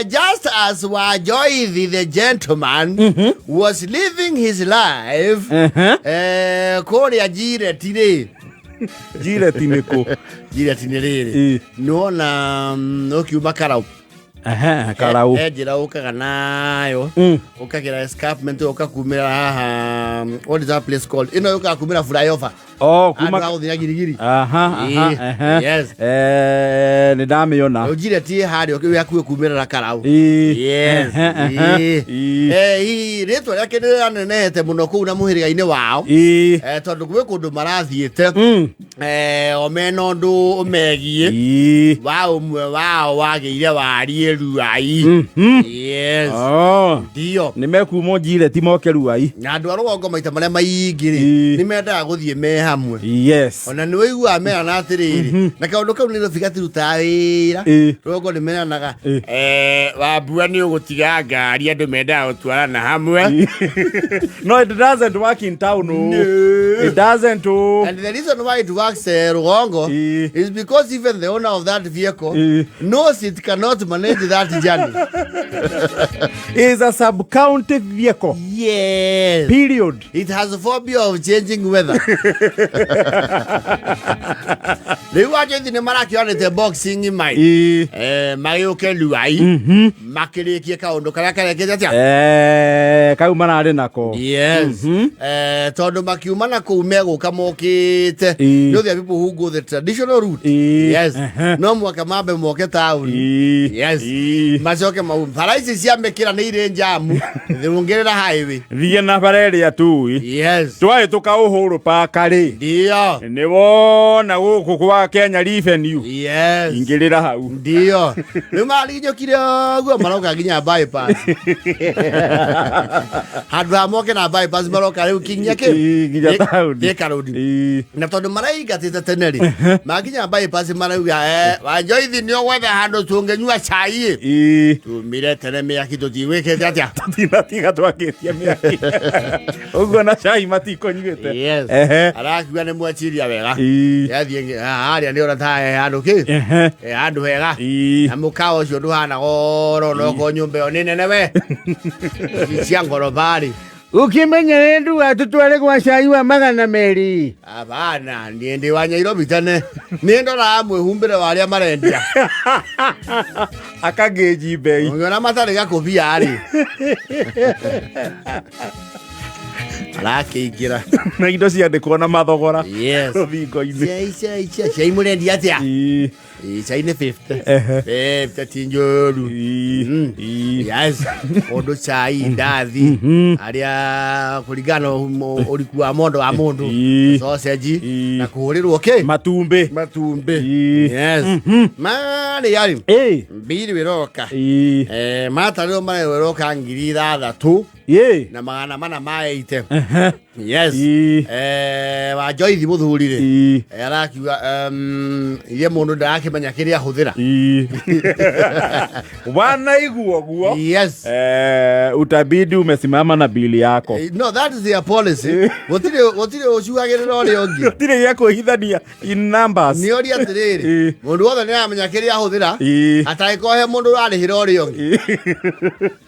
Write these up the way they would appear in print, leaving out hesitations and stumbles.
Just as Wajoithi the gentleman was living his life, Korea Jiretire. Jiretine ko. Jiretine. No na okiuma karau. Karau. Jira ukaga nayo. Ukagira escarpment ukakumira what is that place called? Ino ukakumira flyover. Oh, kuma girigiri. Yes. Ni dame yona. Ojire tie hari okuwe kumira na karau. Yes. Reto yake nete muno ku na muhiriga-ine wao. Tondu gwe kundu marathiete. Omeno ndu umegie. Wao wageire wari ruai. Yes. Oh. Dio. Nimekumo jire timoke ruai. Na andu arugongo maita maria maingiri. Nimendaga guthie me hamwe. Yes. Ona niwe igua mera na atiriri. Na kaundu kau ni rufigati rutawira. Rugongo ni mera naga. Wabua ni ugutiga ngari andu mendaga gutwarana hamwe. No, it doesn't work in town. No. It doesn't. And the reason why it works, Rugongo, is because even the owner of that vehicle knows it cannot manage that journey. It's a sub-county vehicle. Yes. Period. It has a phobia of changing weather. They watch it in the Maraki the boxing in my Mayoke Luai. Makiri Kaundo Karaka. Kaumana nako. Yes. Todo Makiumana Kumego Kamokit. You know, there are people who go the traditional route. Yes. No Mwakamabe Moke town. Yes. Masoke Paraisi Siamekira Nide Jamu. They won't get a highway. Vienna Valeria too. Yes. Try to Kauhoro Pakari. Dear. Never na Kukua Kenya leaving you. Yes. Ingilira how. Dear. No Malijo Kira Maloka Ginya bypass. Had Ramokan a bypass Maloka King Yake. Dekarodi. Nato Maraiga is a teneri. Maginia bypass Maraga. I enjoy the new weather handle to Ngua Chai. To Mire Tenemaki to the wicked Yatia. Nothing at work. Ogona Chai Matiko. Yes. Arakuan Muachiria. Adia Neurata had okay. Had to Hera. Amukao should do Hana or no Gonyumbe on in anyway. It's young or a body. Ukimenya ndu atutwale kwa shayua magana meri. Abana ndiende wanyiro bitane. Nendo na amwe humbere wali amarendia. Akageji bei. Ngona matare gakobia ari. Alake igira. Na indo cia ndiko na mathogora. Yes. Vingo-ini. Shai murendia atia. Shai ne 50. 50 tinjoru. Yes. Ondo chai ndathi. Aria kurigana urikuwa mondo wa mundu. Sausage na kuhurirwo okay. Matumbe. Yes. Mane yari. Biri wiroka. Mata leo mane wiroka ngiri 3. Na magana mana maite. Yes. Wajoithi muthurire. Arakiuga ye mundu ndakimenya kiria huthira. Wanaiguo guo. Yes. Utabidi umesimama na bili yako. No, that is their policy. Wotire ocuagirira ori ongi. Wotire yako hithania in numbers. Ni ori atiriri. Mundu wothe ni amenya kiria huthira. Ataikohe mundu arihira ori ongi.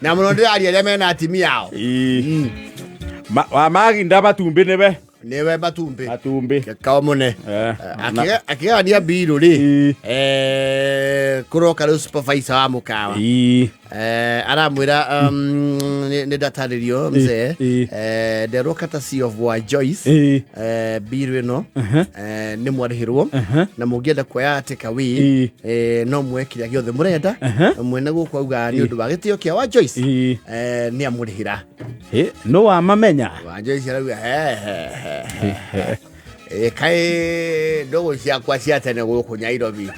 Na mundu ndari aria mena atimi yao. Magi ndaba tumbe nebe. Newe batumbe. Batumbe. Kao mone. Akiga ni abiro ri. Kuroka ru supervisor wa mukawa. Aramwira ne dataririo mzee. The Rokatasi of Joyce. Biro no. Ni mwarihirwo. Na mugienda kwa take away. No mwekira giothe murenda. Mwena gukwauga ni undu wa gitio kia wa Joyce. Ni amurihira. No wa mamenya. Wa Joyce arauga kai dogo cia kwa cia tene guku Nairobi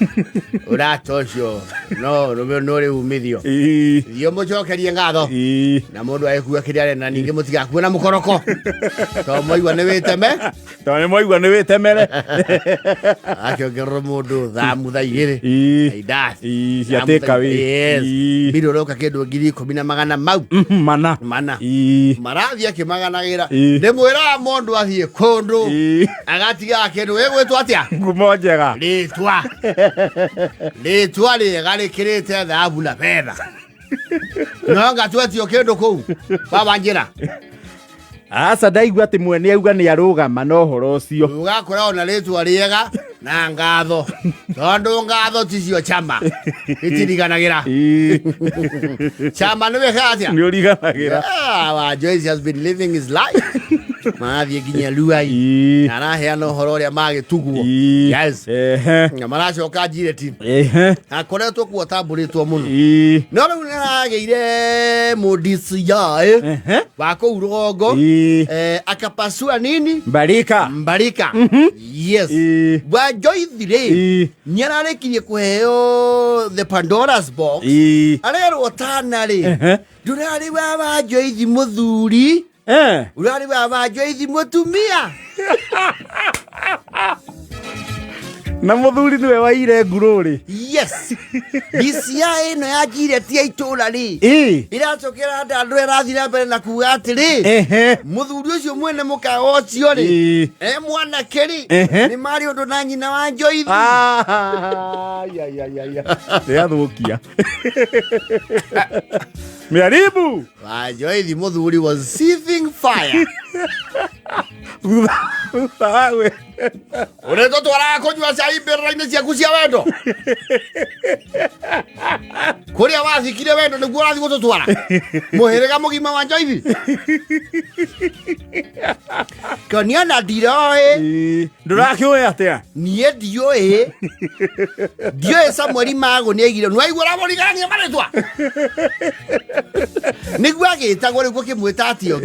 uratocio no ri umithio dio mucokerie ngatho na mundu aikuwa kiria na ninge mutigakuwa na mukoroko to moigwa ni witemere akiongerwo mundu thamu thaigiri idasi cia tekawi biro roka kindu 10,000 mau mana marathia kimaganagira ndimwira mundu athie kundu agatiga kindu wegwitwo atia ngumo njega ritwa rĩega rĩkĩrĩte thahabu na betha no ngatwetio kindu kuu baba njĩra asa ndaigua ati mwene auga ni arugama no horo ucio ugakora ona rĩtwa rĩega na ngatho tondu ngatho ticio chama itiriganagĩra chama nĩ wega atia nĩ ũriganagĩra Joyce has been living his life mathiĩ nginya Luai na araheana ũhoro ũrĩa magĩtuguo yes na maracoka njireti akoretwo kuo tambũrĩtwo mũno no rĩu nĩaragĩire mũndiciya wa kũu rũgongo akapasua nini mbarika yes wa Joyce rĩ nĩararĩkirie kũheo the Pandora's box arerwo tana rĩ ndũrarĩ wa Joyce mũthuri urari baba Joyce mutumia na muthuri niwe waire ngururi yes bisia ino ya jire tia itura ri iracokera ndandu irathira mbere na kuga atiri muthuri ucio mwene mukaga ucio ri mwana keri ni mari undu na nyina wa Joyce ya thukia miaribu wa Joyce muthuri was seething fire sawe ureto twara kunywa cai mbere-inĩ ciaku cia wendo kuria wathikire wendo niguo urathi gututwara muhiriga mugima wa Joyce konia na ndiroe ndurakiuya atia nie ndioe Samuel Mago ni aigire nwaigua raborigania maritwa niguo agitagwo riguo kimwita atio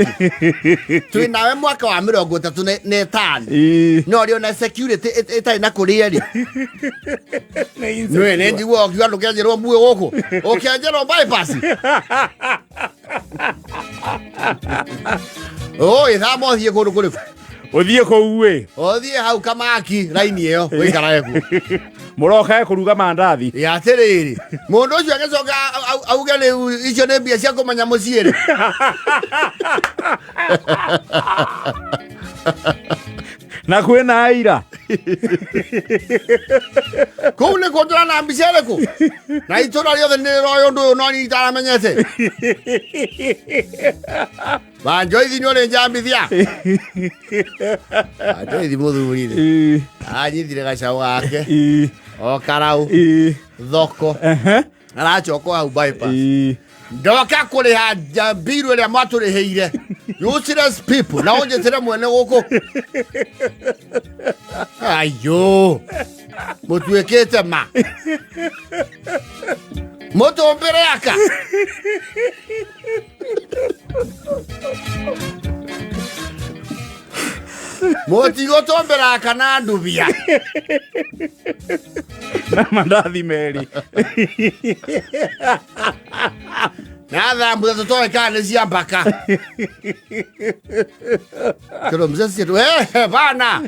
twi nawe mwaka wa 35 no rio na security itai na kuria ri nwe njiguo okiwa ndukenjerwo mbuwe guku ukenjerwo bypass ithamo thie kundu kuriku uthie kou uthie hau kamaki line iyo wikara ku muroka kuruga mandathi ya tiriri mundu ucio agicoka auge ni icio ni mbia cia kumenya muciiri na kwina aira kou ni kundura na mbica iriku na itura riothe ni royo undu uyu no ni itaramenyete ba Joyce ni uri njambithia Joyce muthuri ri anyithire gacaũ gake o karau thoko aracoka hau bypass ndoka kuriha biru ria maturiheire useless people na unjetire mwene guku ayo mutuekete ma mutumbire aka motigo tombera kana ndubia na mandathi meri na thambu tutoe kana cia mpaka kero mzee sio bana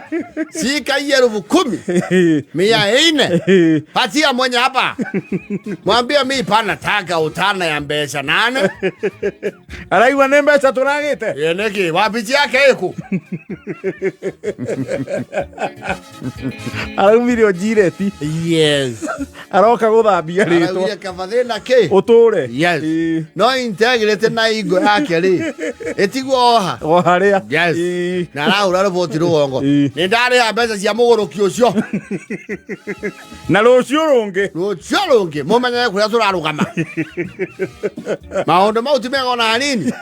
sika yeru 10 100 patia mwenye hapa mwambie mimi pana taka utana ya mbesha nane araigwa ne mbesha turagite yeneki wapi yake iko araumire ojireti yes aroka guthambia ritwa araumire kavathina ke uture yes no integrate na igo yake ri etigwo oha ria yes na raura roboti rugongo ni ndari ya mbeca cia muguruki ucio na rucio rungi mumenye kuria turarugama maundu mau timega na hanini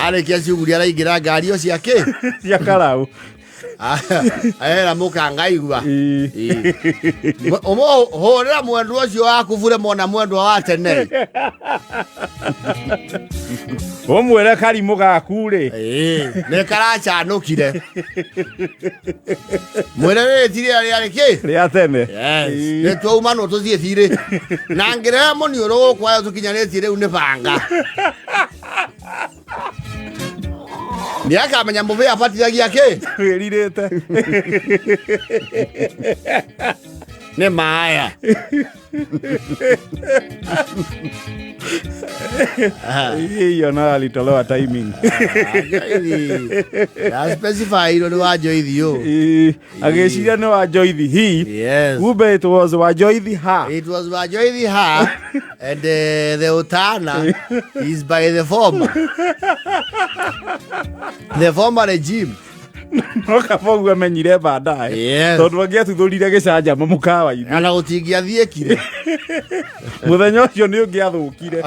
arĩkia ciuguria araingĩra ngari o ciake cia karau ahera mukanga igua hũrĩra mwendwa ũcio waku bure mona mwendwa wa tene ũmwĩre karimũ gaku rĩ nĩ karacanũkire mwĩre rĩrĩ ti rĩarĩ kĩ rĩa tene nĩ twauma no tũthiĩ thirĩ na ngĩrehe mũniũrũ gũkũ aya tũkinyanĩtie rĩu nĩ banga ni akamenya mũbĩ apatithagia kĩ wĩrirĩte nĩ maya hiyo no alitolewa timing ya specify nĩ wa Njoithi agĩciria nĩ wa Njoithi he. Yes. Kumbe it was wa Njoithi ha. It was wa Njoithi ha and the Utana is by the former regime. No Kabogu amenyire baadaye. Yes. Tondũ angĩathuthurire gĩcanjama mũkawa-inĩ. Ona gũtingĩathiĩkire. Mũthenya ũcio nĩ ũngĩathũkire.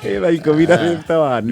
Ĩra ikũmi na 51.